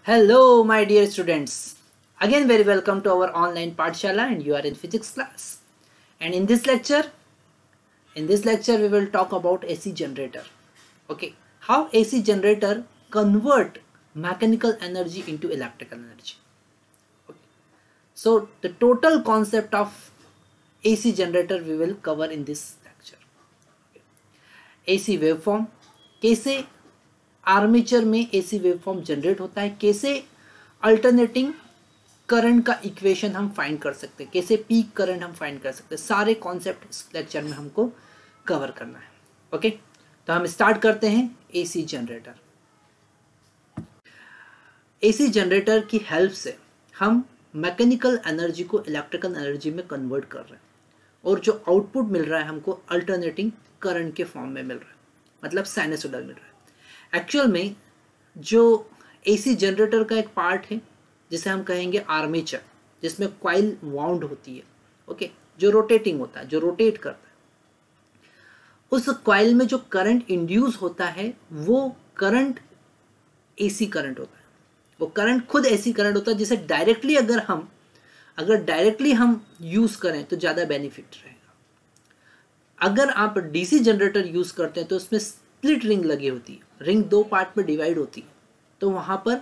Hello, my dear students. Again, very welcome to our online Pathshala, and you are in physics class. And in this lecture, we will talk about AC generator. Okay, how AC generator convert mechanical energy into electrical energy. Okay. So the total concept of AC generator we will cover in this lecture. AC waveform, कैसे armature में AC waveform generate होता है, कैसे alternating current का equation हम find कर सकते हैं, कैसे पीक करंट हम फाइंड कर सकते हैं, सारे कॉन्सेप्ट इस लेक्चर में हमको कवर करना है। ओके, तो हम स्टार्ट करते हैं एसी जनरेटर। एसी जनरेटर की हेल्प से हम मैकेनिकल एनर्जी को इलेक्ट्रिकल एनर्जी में कन्वर्ट कर रहे हैं और जो आउटपुट मिल रहा है हमको अल्टरनेटिंग करंट के फॉर्म में मिल रहा है, मतलब साइनसोइडल मिल रहा है। एक्चुअल में जो एसी जनरेटर का एक पार्ट है जिसे हम कहेंगे आर्मेचर, जिसमें कॉइल वाउंड होती है, ओके, जो रोटेटिंग होता है, जो रोटेट करता है। उस कॉइल में जो करंट इंड्यूस होता है वो करंट एसी करंट होता है। वो करंट खुद एसी करंट होता है जिसे डायरेक्टली अगर डायरेक्टली हम यूज करें तो ज्यादा बेनिफिट रहेगा। अगर आप डीसी जनरेटर यूज करते हैं तो उसमें स्प्लिट रिंग लगी होती है, रिंग दो पार्ट में डिवाइड होती है, तो वहां पर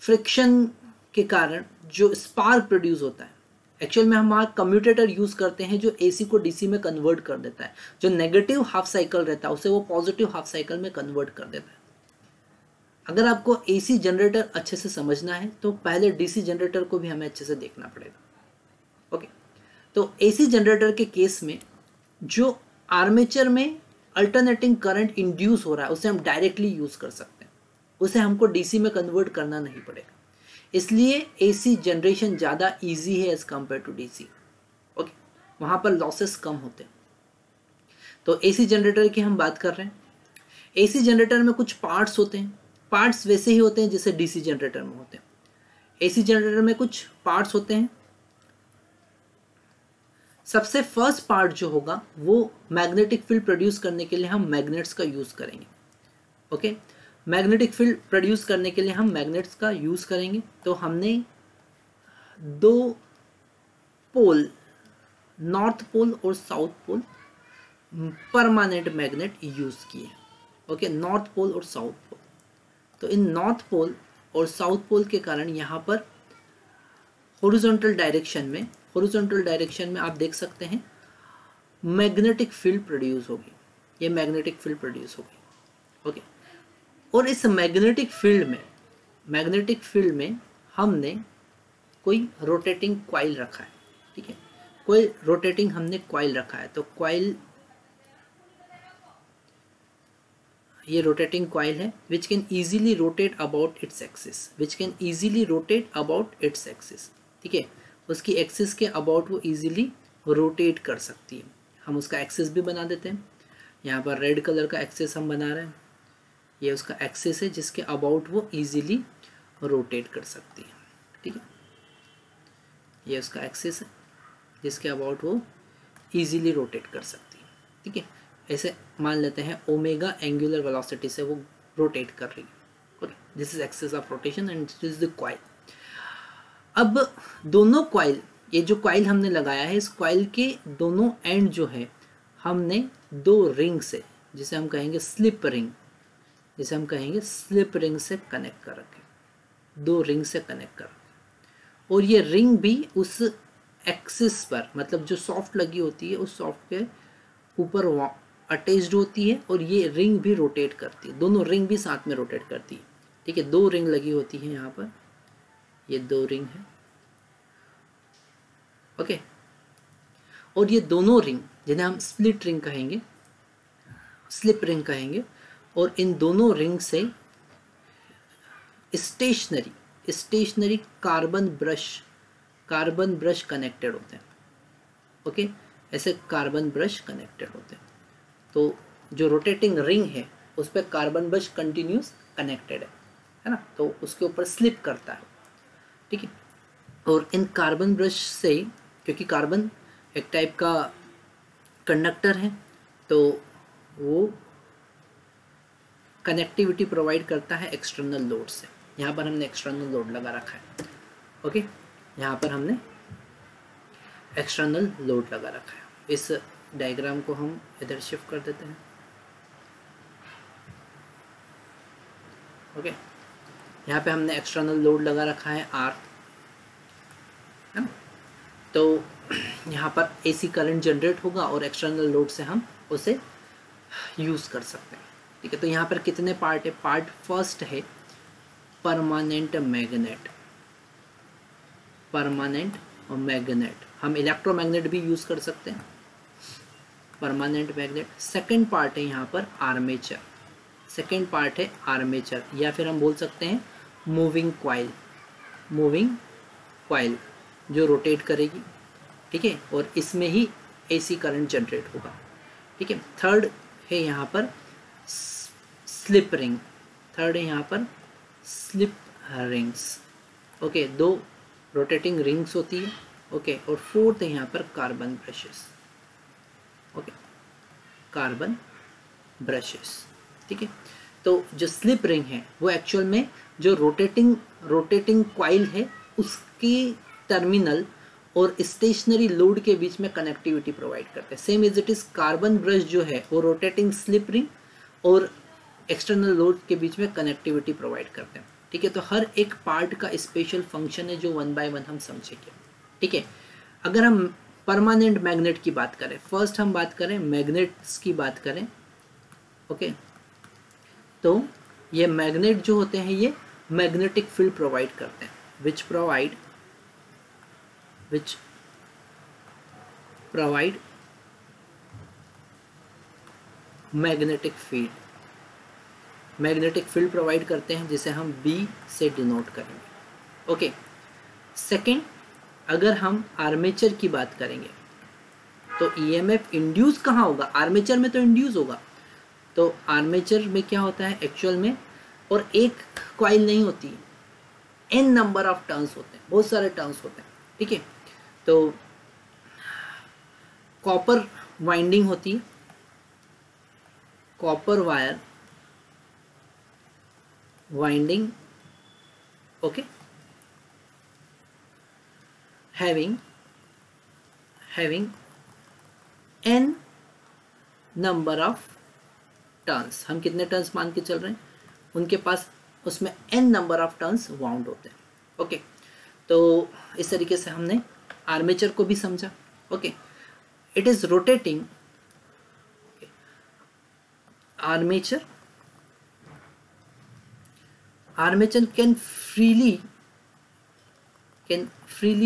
फ्रिक्शन के कारण जो स्पार्क प्रोड्यूस होता है, एक्चुअल में हम वहाँ कम्यूटेटर यूज करते हैं जो एसी को डीसी में कन्वर्ट कर देता है। जो नेगेटिव हाफ साइकिल रहता है उसे वो पॉजिटिव हाफ साइकिल में कन्वर्ट कर देता है। अगर आपको एसी जनरेटर अच्छे से समझना है तो पहले डीसी जनरेटर को भी हमें अच्छे से देखना पड़ेगा। ओके, तो एसी जनरेटर के केस में जो आर्मेचर में अल्टरनेटिंग करंट इंड्यूस हो रहा है उसे हम डायरेक्टली यूज कर सकते हैं, उसे हमको डीसी में कन्वर्ट करना नहीं पड़ेगा। इसलिए एसी जनरेशन ज़्यादा इजी है as compared to DC. Okay, वहाँ पर लॉसेस कम होते हैं। तो एसी जनरेटर की हम बात कर रहे हैं। एसी जनरेटर में कुछ पार्ट्स होते हैं, पार्ट्स वैसे ही होते हैं जैसे डीसी जनरेटर में होते हैं। एसी जनरेटर में कुछ पार्ट्स होते हैं। सबसे फर्स्ट पार्ट जो होगा वो मैग्नेटिक फील्ड प्रोड्यूस करने के लिए हम मैग्नेट्स का यूज करेंगे। ओके, मैग्नेटिक फील्ड प्रोड्यूस करने के लिए हम मैग्नेट्स का यूज करेंगे। तो हमने दो पोल, नॉर्थ पोल और south pole, permanent magnet use किए। ओके, नॉर्थ पोल और साउथ पोल। तो इन नॉर्थ पोल और साउथ पोल के कारण यहाँ पर हॉरिजॉन्टल डायरेक्शन में आप देख सकते हैं मैग्नेटिक फील्ड प्रोड्यूस होगी। ये मैग्नेटिक फील्ड प्रोड्यूस होगी। ओके, और इस मैग्नेटिक फील्ड में हमने कोई रोटेटिंग कॉइल रखा है। ठीक है, कोई रोटेटिंग हमने कॉइल रखा है। तो कॉइल, ये रोटेटिंग कॉइल है which can easily rotate about its axis. ठीक है, उसकी एक्सिस के अबाउट वो इजीली रोटेट कर सकती है। हम उसका एक्सिस भी बना देते हैं। यहाँ पर रेड कलर का एक्सिस हम बना रहे हैं, ये उसका एक्सिस है जिसके अबाउट वो इजीली रोटेट कर सकती है। ठीक है, ये उसका एक्सिस है जिसके अबाउट वो इजीली रोटेट कर सकती है। ठीक है, ऐसे मान लेते हैं ओमेगा एंगुलर वेलोसिटी से वो रोटेट कर रही है। Okay, this is axis of rotation and this is the coil. अब दोनों कॉइल, ये जो कॉइल हमने लगाया है, इस कॉइल के दोनों एंड जो है हमने दो रिंग से, जिसे हम कहेंगे स्लिप रिंग से कनेक्ट कर रखे। दो रिंग से कनेक्ट कर रखे और ये रिंग भी उस एक्सिस पर, मतलब जो सॉफ्ट लगी होती है उस सॉफ्ट के ऊपर अटैच्ड होती है और ये रिंग भी रोटेट करती है। दोनों रिंग भी साथ में रोटेट करती है। ठीक है, दो रिंग लगी होती है यहाँ पर, ये दो रिंग है। ओके, और ये दोनों रिंग जिन्हें हम स्प्लिट रिंग कहेंगे, स्लिप रिंग कहेंगे, और इन दोनों रिंग से स्टेशनरी कार्बन ब्रश कनेक्टेड होते हैं। ओके, ऐसे कार्बन ब्रश कनेक्टेड होते हैं। तो जो रोटेटिंग रिंग है उस पर कार्बन ब्रश कंटिन्यूस कनेक्टेड है ना, तो उसके ऊपर स्लिप करता है। ठीक है, और इन कार्बन ब्रश से, क्योंकि कार्बन एक टाइप का कंडक्टर है तो वो कनेक्टिविटी प्रोवाइड करता है एक्सटर्नल लोड से। यहाँ पर हमने एक्सटर्नल लोड लगा रखा है। ओके, यहाँ पर हमने एक्सटर्नल लोड लगा रखा है। इस डायग्राम को हम इधर शिफ्ट कर देते हैं। ओके, यहाँ पे हमने एक्सटर्नल लोड लगा रखा है R, है ना। तो यहाँ पर AC करंट जनरेट होगा और एक्सटर्नल लोड से हम उसे यूज़ कर सकते हैं। ठीक है, तो यहाँ पर कितने पार्ट है? पार्ट फर्स्ट है परमानेंट मैग्नेट, परमानेंट और मैग्नेट, हम इलेक्ट्रोमैग्नेट भी यूज़ कर सकते हैं, परमानेंट मैग्नेट। सेकेंड पार्ट है यहाँ पर आर्मेचर, सेकेंड पार्ट है आर्मेचर, या फिर हम बोल सकते हैं मूविंग कॉइल, मूविंग कॉइल जो रोटेट करेगी। ठीक है, और इसमें ही AC करंट जनरेट होगा। ठीक है, थर्ड है यहाँ पर स्लिप रिंग, थर्ड है यहाँ पर slip rings. Okay, 2 rotating rings होती है। ओके, और फोर्थ है यहाँ पर carbon brushes. Okay, carbon brushes. ठीक है, तो जो स्लिप रिंग है वो एक्चुअल में जो रोटेटिंग कॉइल है उसकी टर्मिनल और स्टेशनरी लोड के बीच में कनेक्टिविटी प्रोवाइड करते हैं। Same as it is carbon brush जो है वो रोटेटिंग स्लिप रिंग और एक्सटर्नल लोड के बीच में कनेक्टिविटी प्रोवाइड करते हैं। ठीक है, तो हर एक पार्ट का स्पेशल फंक्शन है जो 1 बाय 1 हम समझेंगे। ठीक है, अगर हम परमानेंट मैग्नेट की बात करें, फर्स्ट हम बात करें मैग्नेट्स की बात करें। ओके, तो ये मैग्नेट जो होते हैं ये मैग्नेटिक फील्ड प्रोवाइड करते हैं, which provide magnetic field, magnetic field provide करते हैं जिसे हम B से डिनोट करेंगे। ओके, सेकेंड, अगर हम आर्मेचर की बात करेंगे तो EMF इंड्यूस कहाँ होगा? आर्मेचर में तो इंड्यूस होगा। तो आर्मेचर में क्या होता है एक्चुअल में, और एक कॉइल नहीं होती, n नंबर ऑफ टर्न्स होते हैं, बहुत सारे टर्न्स होते हैं। ठीक है, तो कॉपर वाइंडिंग होती है, copper wire winding. Okay, having n number of turns, हम कितने टर्न्स मान के चल रहे हैं, उनके पास उसमें n number of turns wound होते हैं। ओके, तो इस तरीके से हमने आर्मेचर को भी समझा। Okay, it is rotating armature, armature can freely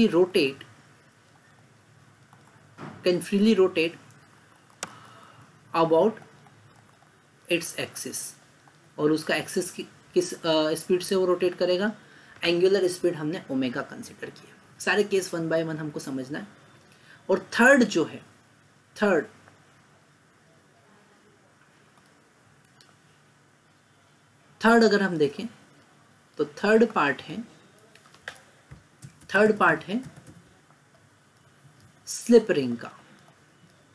rotate about its axis, और उसका एक्सिस किस स्पीड से वो रोटेट करेगा? एंगुलर स्पीड हमने ओमेगा कंसिडर किया। सारे केस 1 बाय 1 हमको समझना है। और थर्ड जो है, थर्ड अगर हम देखें तो थर्ड पार्ट है स्लिप रिंग का।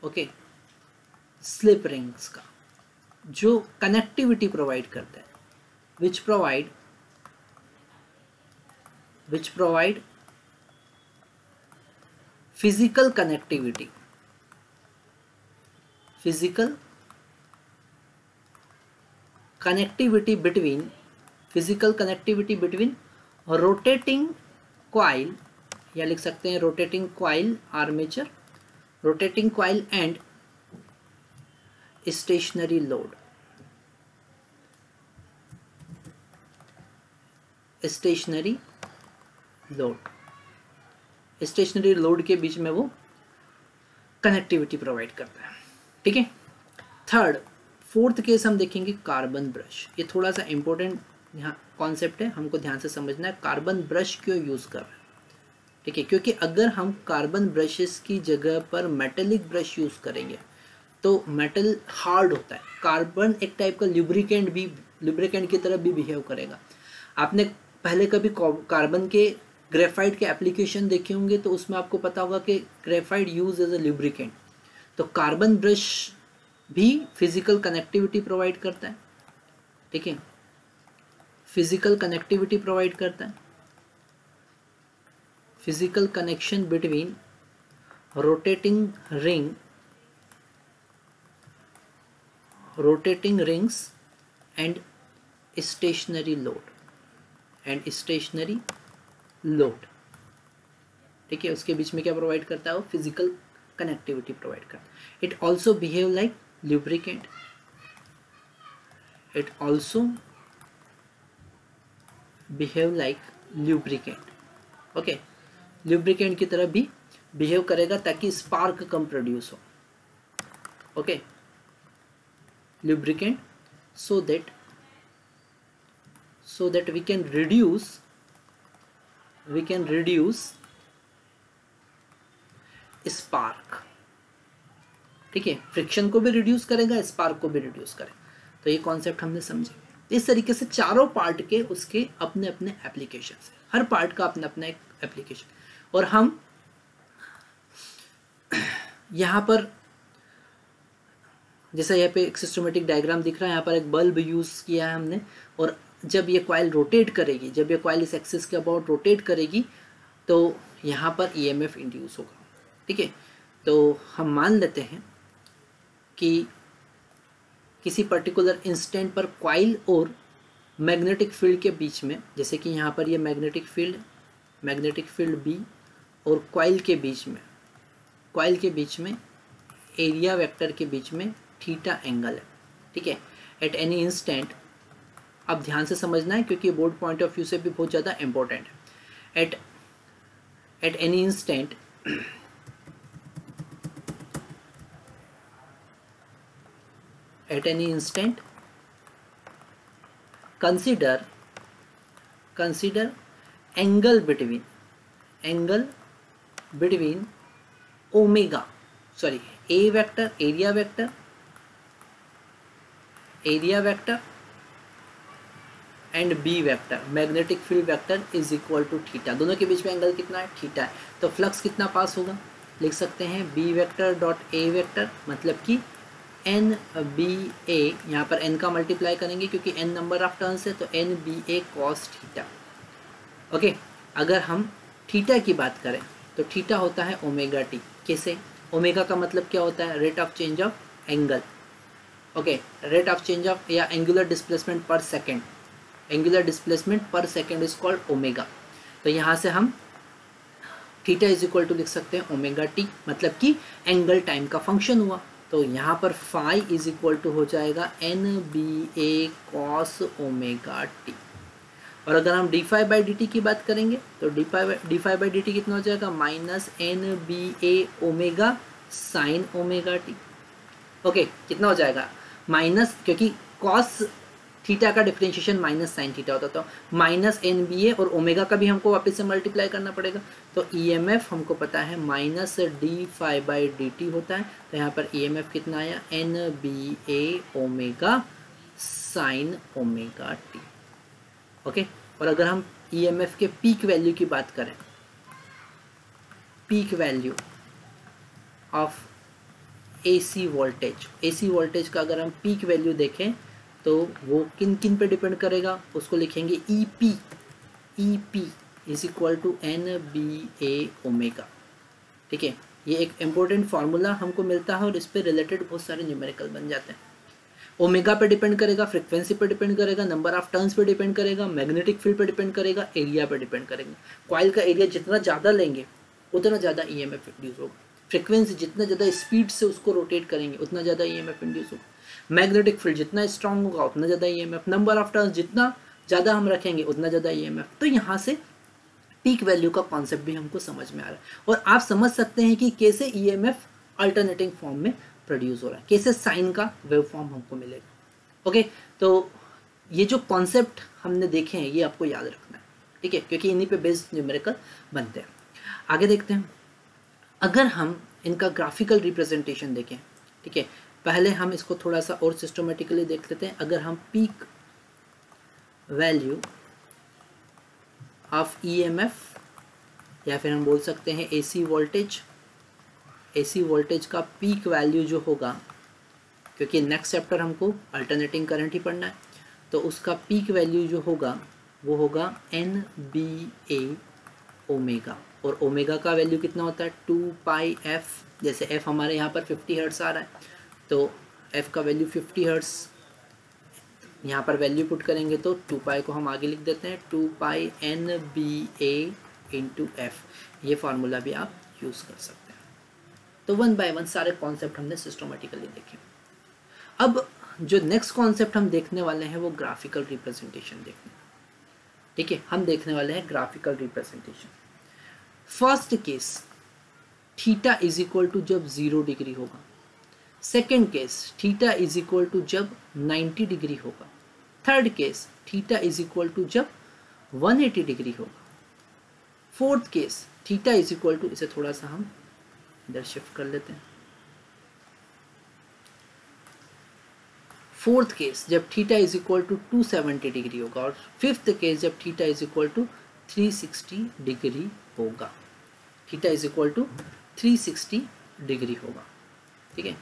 ओके, स्लिप रिंग्स का जो कनेक्टिविटी प्रोवाइड करता है, which provide physical connectivity between rotating coil, या लिख सकते हैं rotating coil armature, rotating coil and stationary load, stationary load के बीच में वो कनेक्टिविटी प्रोवाइड करता है। ठीक है, फोर्थ केस हम देखेंगे कार्बन ब्रश। ये थोड़ा सा इंपॉर्टेंट यहाँ कॉन्सेप्ट है, हमको ध्यान से समझना है। कार्बन ब्रश क्यों यूज कर रहे हैं? ठीक है, क्योंकि अगर हम कार्बन ब्रशेस की जगह पर मेटेलिक ब्रश यूज करेंगे तो मेटल हार्ड होता है। कार्बन एक टाइप का लुब्रिकेंट की तरह भी बिहेव करेगा। आपने पहले कभी कार्बन के ग्रेफाइट के एप्लीकेशन देखे होंगे तो उसमें आपको पता होगा कि graphite use as a lubricant. तो कार्बन ब्रश भी फिजिकल कनेक्टिविटी प्रोवाइड करता है। ठीक है, फिजिकल कनेक्टिविटी प्रोवाइड करता है, physical connection between rotating rings and stationary load, ठीक है। उसके बीच में क्या प्रोवाइड करता है वो, फिजिकल कनेक्टिविटी प्रोवाइड करता है। It also behave like lubricant, okay. Lubricant की तरह भी बिहेव करेगा ताकि स्पार्क कम प्रोड्यूस हो, okay. lubricant so that we can reduce spark, ठीक है। फ्रिक्शन को भी रिड्यूस करेगा, स्पार्क को भी रिड्यूस करेगा। तो ये कॉन्सेप्ट हमने समझे। इस तरीके से चारों पार्ट के उसके अपने अपने एप्लीकेशन है, हर पार्ट का अपना अपना एक एप्लीकेशन। और हम यहाँ पर जैसा यहाँ पे एक सिस्टमेटिक डायग्राम दिख रहा है, यहाँ पर एक बल्ब यूज़ किया है हमने। और जब ये कॉइल रोटेट करेगी, जब ये कॉइल इस एक्सिस के अबाउट रोटेट करेगी तो यहाँ पर ईएमएफ इंड्यूस होगा, ठीक है। तो हम मान लेते हैं कि किसी पर्टिकुलर इंस्टेंट पर कॉइल और मैग्नेटिक फील्ड के बीच में, जैसे कि यहाँ पर ये मैग्नेटिक फील्ड बी और कॉइल के बीच में एरिया वेक्टर के बीच में थीटा एंगल है, ठीक है। एट एनी इंस्टेंट, अब ध्यान से समझना है क्योंकि बोर्ड पॉइंट ऑफ व्यू से भी बहुत ज़्यादा इंपॉर्टेंट है। At any instant consider angle between omega, sorry, area vector and B vector, magnetic field vector is equal to theta. दोनों के बीच में एंगल कितना है, थीटा है। तो फ्लक्स कितना पास होगा, लिख सकते हैं B vector dot A vector, मतलब कि एन बी ए, यहाँ पर एन का मल्टीप्लाई करेंगे क्योंकि एन नंबर ऑफ टर्न्स है, तो N B A cos theta, okay. अगर हम थीटा की बात करें तो थीटा होता है ओमेगा टी। कैसे, ओमेगा का मतलब क्या होता है, rate of change of angle, okay. Rate of change of या एंगुलर डिस्प्लेसमेंट पर सेकेंड, इज कॉल्ड ओमेगा। तो यहाँ से हम थीटा इज इक्वल टू लिख सकते हैं ओमेगा टी, मतलब कि एंगल टाइम का फंक्शन हुआ। तो यहाँ पर फाई इज इक्वल टू हो जाएगा N B A cos omega T. और अगर हम D phi by D T की बात करेंगे तो D phi by D T कितना हो जाएगा, minus N B A omega sine omega T, okay. कितना हो जाएगा, माइनस, क्योंकि कॉस थीटा का डिफरेंशिएशन माइनस साइन थीटा होता, तो माइनस एन बी ए, और ओमेगा का भी हमको वापस से मल्टीप्लाई करना पड़ेगा। तो ईएमएफ हमको पता है minus D phi by D T होता है। तो यहाँ पर ईएमएफ कितना आया, N B A omega sine omega T, okay. और अगर हम ईएमएफ के पीक वैल्यू की बात करें, peak value of AC voltage का अगर हम पीक वैल्यू देखें तो वो किन किन पे डिपेंड करेगा, उसको लिखेंगे EP is equal to N B A omega, ठीक है। ये एक इम्पोर्टेंट फार्मूला हमको मिलता है और इस पे रिलेटेड बहुत सारे न्यूमेरिकल बन जाते हैं। ओमेगा पे डिपेंड करेगा, फ्रीक्वेंसी पे डिपेंड करेगा, नंबर ऑफ टर्न्स पे डिपेंड करेगा, मैग्नेटिक फील्ड पे डिपेंड करेगा, एरिया पे डिपेंड करेगा। कॉइल का एरिया जितना ज़्यादा लेंगे उतना ज़्यादा ईएमएफ इंड्यूस होगा, फ्रीक्वेंसी जितना ज़्यादा स्पीड से उसको रोटेट करेंगे उतना ज़्यादा ईएमएफ इंड्यूस होगा, मैग्नेटिक फील्ड जितना स्ट्रांग होगा उतना ज़्यादा ईएमएफ, नंबर ऑफ टर्न्स जितना ज़्यादा हम रखेंगे उतना ज़्यादा ईएमएफ। तो यहाँ से पीक वैल्यू का कॉन्सेप्ट भी हमको समझ में आ रहा है और आप समझ सकते हैं कि कैसे ईएमएफ अल्टरनेटिंग फॉर्म में प्रोड्यूस हो रहा है, कैसे साइन का वेव फॉर्म हमको मिलेगा, ओके। तो ये जो कॉन्सेप्ट हमने देखे हैं ये आपको याद रखना है, ठीक है, क्योंकि इन्हीं पे बेस्ड न्यूमेरिकल बनते हैं। आगे देखते हैं, अगर हम इनका ग्राफिकल रिप्रेजेंटेशन देखें, ठीक है, पहले हम इसको थोड़ा सा और सिस्टमेटिकली देख लेते हैं। अगर हम पीक वैल्यू ऑफ ईएमएफ या फिर हम बोल सकते हैं एसी वोल्टेज का पीक वैल्यू जो होगा, क्योंकि नेक्स्ट चैप्टर हमको अल्टरनेटिंग करंट ही पढ़ना है, तो उसका पीक वैल्यू जो होगा वो होगा NBA ओमेगा, और ओमेगा का वैल्यू कितना होता है 2πf। जैसे f हमारे यहाँ पर 50 हर्ट्स आ रहा है, तो f का वैल्यू 50 हर्ट्स, यहाँ पर वैल्यू पुट करेंगे तो 2π को हम आगे लिख देते हैं 2πNBA इंटू f। ये फार्मूला भी आप यूज़ कर सकते हैं। तो 1 बाय 1 सारे कॉन्सेप्ट हमने सिस्टमेटिकली देखे। अब जो नेक्स्ट कॉन्सेप्ट हम देखने वाले हैं वो ग्राफिकल रिप्रेजेंटेशन देखने। ठीक है, हम देखने वाले हैं graphical representation. First case theta is equal to जब 0 डिग्री होगा। Second case theta is equal to जब 90 डिग्री होगा। Third case theta is equal to जब 180 डिग्री होगा। Fourth case theta is equal to, इसे थोड़ा सा हम इधर शिफ्ट कर लेते हैं। फोर्थ केस जब theta is equal to 270 degree होगा, और फिफ्थ केस जब theta is equal to 360 degree होगा। Theta is equal to 360 degree होगा। ठीक है,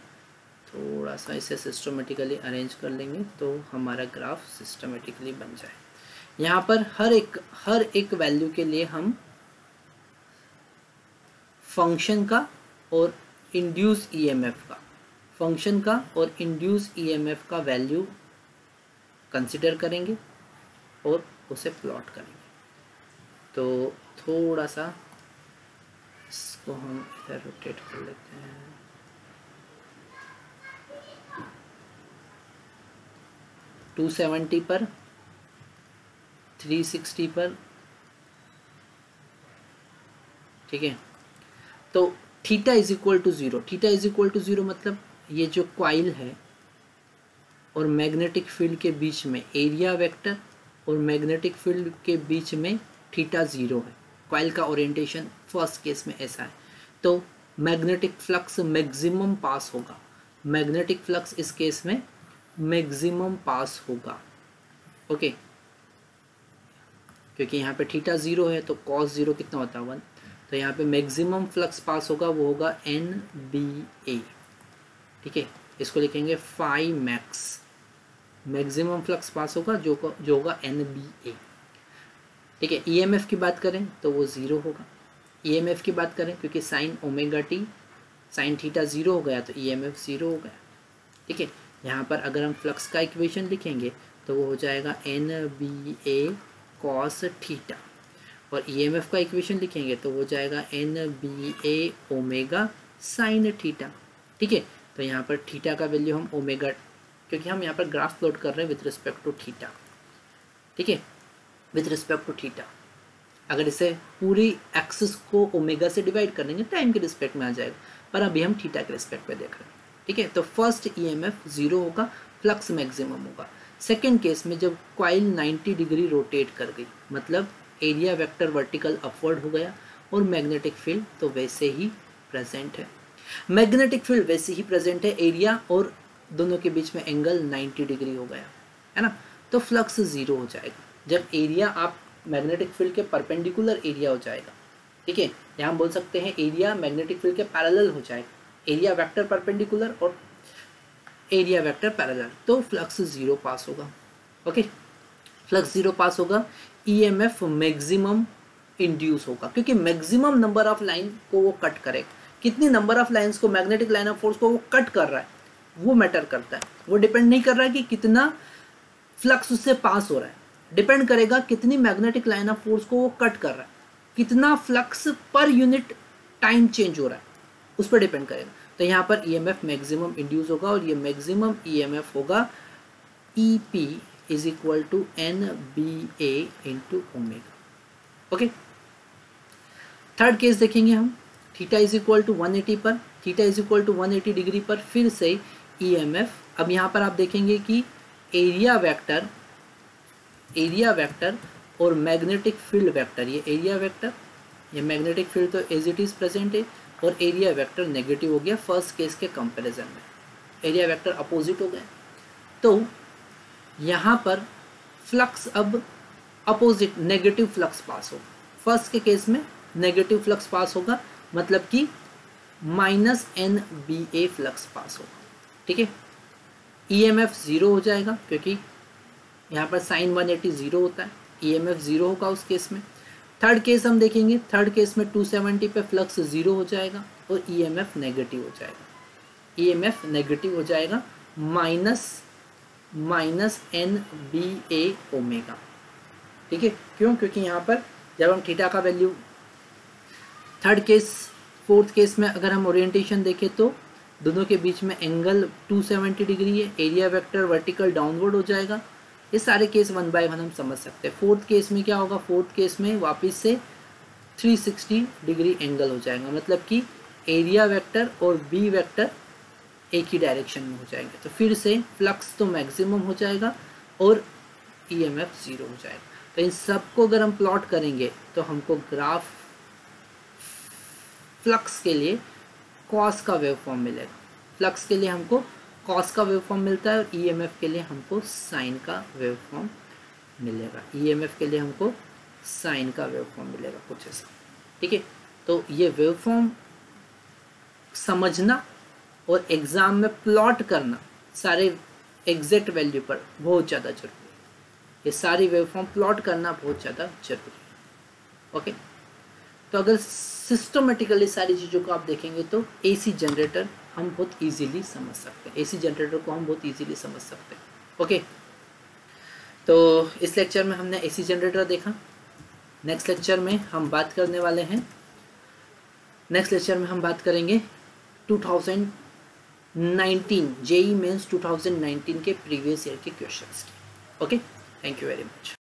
थोड़ा सा इसे सिस्टमेटिकली अरेंज कर लेंगे तो हमारा ग्राफ सिस्टमेटिकली बन जाए। यहाँ पर हर एक वैल्यू के लिए हम फंक्शन का और इंड्यूस ईएमएफ का, फंक्शन का और इंड्यूस ईएमएफ का वैल्यू कंसिडर करेंगे और उसे प्लॉट करेंगे। तो थोड़ा सा इसको हम इधर रोटेट कर लेते हैं। टू 270 पर, 360 पर। ठीक है, तो theta is equal to 0। Theta is equal to 0 मतलब ये जो कॉइल है और मैग्नेटिक फील्ड के बीच में एरिया वेक्टर और मैग्नेटिक फील्ड के बीच में थीटा 0 है। कॉइल का ओरिएंटेशन फर्स्ट केस में ऐसा है, तो मैग्नेटिक फ्लक्स मैक्सिमम पास होगा। मैग्नेटिक फ्लक्स इस केस में मैक्सिमम पास होगा। ओके, क्योंकि यहाँ पे थीटा 0 है तो कॉस 0 कितना होता है 1, तो यहाँ पे मैक्सिमम फ्लक्स पास होगा वो होगा NBA। ठीक है, इसको लिखेंगे phi max. Maximum flux pass होगा जो होगा NBA। ठीक है, EMF की बात करें तो वो 0 होगा। EMF की बात करें क्योंकि sign omega T sine theta 0 हो गया तो EMF 0 हो गया। ठीक है, यहाँ पर अगर हम फ्लक्स का इक्वेशन लिखेंगे तो वो हो जाएगा NBA कॉस थीटा, और EMF का इक्वेशन लिखेंगे तो वो जाएगा NBA ओमेगा साइन थीटा। ठीक है, तो यहाँ पर थीटा का वैल्यू हम ओमेगा, क्योंकि हम यहाँ पर ग्राफ प्लॉट कर रहे हैं विथ रिस्पेक्ट टू थीटा। ठीक है, विथ रिस्पेक्ट टू थीटा। अगर इसे पूरी एक्सिस को ओमेगा से डिवाइड कर देंगे टाइम के रिस्पेक्ट में आ जाएगा, पर अभी हम थीटा के रिस्पेक्ट पे देख रहे हैं। ठीक है, तो फर्स्ट EMF 0 होगा, फ्लक्स मैक्सिमम होगा। सेकेंड केस में जब कॉइल 90 डिग्री रोटेट कर गई, मतलब एरिया वेक्टर वर्टिकल अपवर्ड हो गया और मैग्नेटिक फील्ड तो वैसे ही प्रेजेंट है। मैग्नेटिक फील्ड वैसे ही प्रेजेंट है, एरिया और दोनों के बीच में एंगल 90 डिग्री हो गया है ना, तो फ्लक्स 0 हो जाएगा। जब एरिया आप मैग्नेटिक फील्ड के परपेंडिकुलर एरिया हो जाएगा। ठीक है, यहाँ हम बोल सकते हैं एरिया मैग्नेटिक फील्ड के पैरेलल हो जाएगा, एरिया वेक्टर परपेंडिकुलर और एरिया वेक्टर पैरेलल, तो फ्लक्स 0 पास होगा। ओके, फ्लक्स 0 पास होगा। EMF मैक्सिमम इंड्यूस होगा क्योंकि मैक्सिमम नंबर ऑफ लाइन को वो कट करेगा। कितनी नंबर ऑफ लाइंस को, मैग्नेटिक लाइन ऑफ फोर्स को वो कट कर रहा है वो मैटर करता है। वो डिपेंड नहीं कर रहा है कि कितना फ्लक्स उससे पास हो रहा है, डिपेंड करेगा कितनी मैग्नेटिक लाइन ऑफ फोर्स को वो कट कर रहा है, कितना flux per unit time change हो रहा है, उस पर डिपेंड करेगा। तो यहाँ पर EMF मैक्सिमम इंड्यूस होगा और ये मैक्सिमम EMF होगा EP is equal to NBA into omega. Okay, third case देखेंगे हम। थीटा इज इक्वल टू 180 पर, theta is equal to 180 degree पर फिर से EMF। अब यहाँ पर आप देखेंगे कि एरिया वेक्टर और मैग्नेटिक फील्ड वेक्टर, ये एरिया वेक्टर, ये मैग्नेटिक फील्ड तो एज इट इज प्रेजेंट है और एरिया वेक्टर नेगेटिव हो गया फर्स्ट केस के कंपैरिजन में, एरिया वेक्टर अपोजिट हो गए। तो यहाँ पर फ्लक्स अब अपोजिट नेगेटिव फ्लक्स पास होगा। फर्स्ट के केस में नेगेटिव फ्लक्स पास होगा, मतलब कि -NBA फ्लक्स पास होगा। ठीक है, EMF 0 हो जाएगा क्योंकि यहाँ पर साइन 180 जीरो होता है, ईएमएफ जीरो होगा उस केस में। थर्ड केस हम देखेंगे, थर्ड केस में 270 पे फ्लक्स जीरो हो जाएगा और ईएमएफ नेगेटिव हो जाएगा, ईएमएफ नेगेटिव हो जाएगा minus N B A omega. ठीक है, क्यों? क्योंकि यहाँ पर जब हम थीटा का value third case fourth case में अगर हम ओरिएंटेशन देखें तो दोनों के बीच में एंगल 270 डिग्री है, एरिया वेक्टर वर्टिकल डाउनवर्ड हो जाएगा। ये सारे केस 1 बाय 1 हम समझ सकते हैं। फोर्थ केस में क्या होगा? फोर्थ केस में वापस से 360 डिग्री एंगल हो जाएगा, मतलब कि एरिया वेक्टर और बी वेक्टर एक ही डायरेक्शन में हो जाएंगे। तो फिर से फ्लक्स तो मैक्सिमम हो जाएगा और ईएमएफ जीरो हो जाएगा। तो इन सबको अगर हम प्लॉट करेंगे तो हमको ग्राफ फ्लक्स के लिए कॉस का वेव फॉर्म मिलेगा, फ्लक्स के लिए हमको कॉस का वेव फॉर्म मिलता है और ईएमएफ के लिए हमको साइन का वेव फॉर्म मिलेगा, ईएमएफ के लिए हमको साइन का वेव फॉर्म मिलेगा कुछ ऐसा। ठीक है, तो ये वेव फॉर्म समझना और एग्जाम में प्लॉट करना सारे एग्जैक्ट वैल्यू पर बहुत ज़्यादा जरूरी है। ये सारी वेव फॉर्म प्लॉट करना बहुत ज़्यादा जरूरी है। ओके, तो अगर सिस्टमेटिकली सारी चीज़ों को आप देखेंगे तो एसी जनरेटर हम बहुत इजीली समझ सकते हैं, एसी जनरेटर को हम बहुत इजीली समझ सकते हैं। ओके, तो इस लेक्चर में हमने एसी जनरेटर देखा। नेक्स्ट लेक्चर में हम बात करने वाले हैं, नेक्स्ट लेक्चर में हम बात करेंगे 2019 जेई मेंस 2019 के प्रीवियस ईयर के क्वेश्चंस की। Okay, thank you very much.